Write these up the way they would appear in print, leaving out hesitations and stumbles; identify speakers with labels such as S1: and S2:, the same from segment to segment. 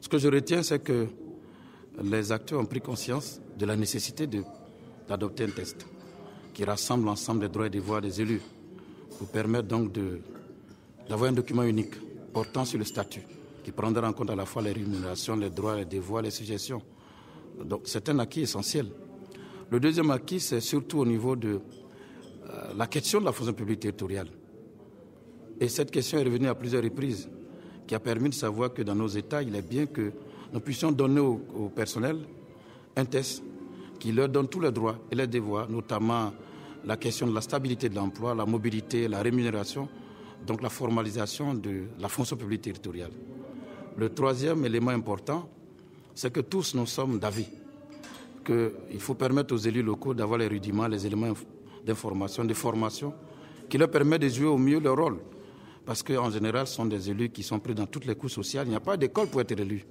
S1: Ce que je retiens, c'est que les acteurs ont pris conscience de la nécessité d'adopter un texte qui rassemble l'ensemble des droits et devoirs des élus pour permettre donc d'avoir un document unique portant sur le statut qui prendra en compte à la fois les rémunérations, les droits, les devoirs, les suggestions. Donc c'est un acquis essentiel. Le deuxième acquis, c'est surtout au niveau de la question de la fonction publique territoriale. Et cette question est revenue à plusieurs reprises, qui a permis de savoir que dans nos États, il est bien que nous puissions donner au personnel un test qui leur donne tous les droits et les devoirs, notamment la question de la stabilité de l'emploi, la mobilité, la rémunération, donc la formalisation de la fonction publique territoriale. Le troisième élément important, c'est que tous nous sommes d'avis qu'il faut permettre aux élus locaux d'avoir les rudiments, les éléments d'information, de formation, qui leur permettent de jouer au mieux leur rôle. Parce qu'en général, ce sont des élus qui sont pris dans toutes les couches sociales. Il n'y a pas d'école pour être élu.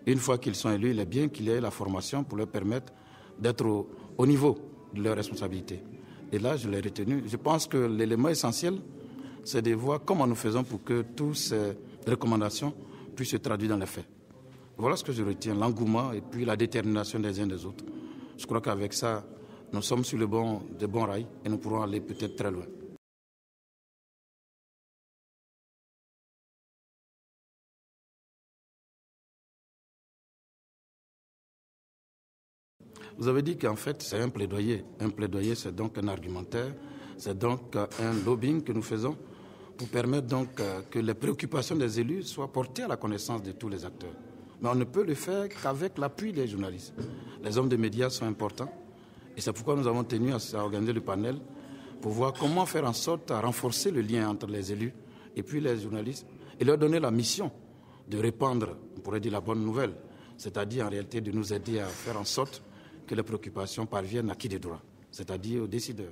S1: Une fois qu'ils sont élus, il est bien qu'il y ait la formation pour leur permettre d'être au niveau de leurs responsabilités. Et là, je l'ai retenu. Je pense que l'élément essentiel, c'est de voir comment nous faisons pour que toutes ces recommandations puissent se traduire dans les faits. Voilà ce que je retiens, l'engouement et puis la détermination des uns des autres. Je crois qu'avec ça, nous sommes sur de bons rails et nous pourrons aller peut-être très loin. Vous avez dit qu'en fait, c'est un plaidoyer. Un plaidoyer, c'est donc un argumentaire, c'est donc un lobbying que nous faisons pour permettre donc que les préoccupations des élus soient portées à la connaissance de tous les acteurs. Mais on ne peut le faire qu'avec l'appui des journalistes. Les hommes des médias sont importants et c'est pourquoi nous avons tenu à organiser le panel pour voir comment faire en sorte à renforcer le lien entre les élus et puis les journalistes et leur donner la mission de répandre, on pourrait dire la bonne nouvelle, c'est-à-dire en réalité de nous aider à faire en sorte que les préoccupations parviennent à qui de droit, c'est-à-dire aux décideurs.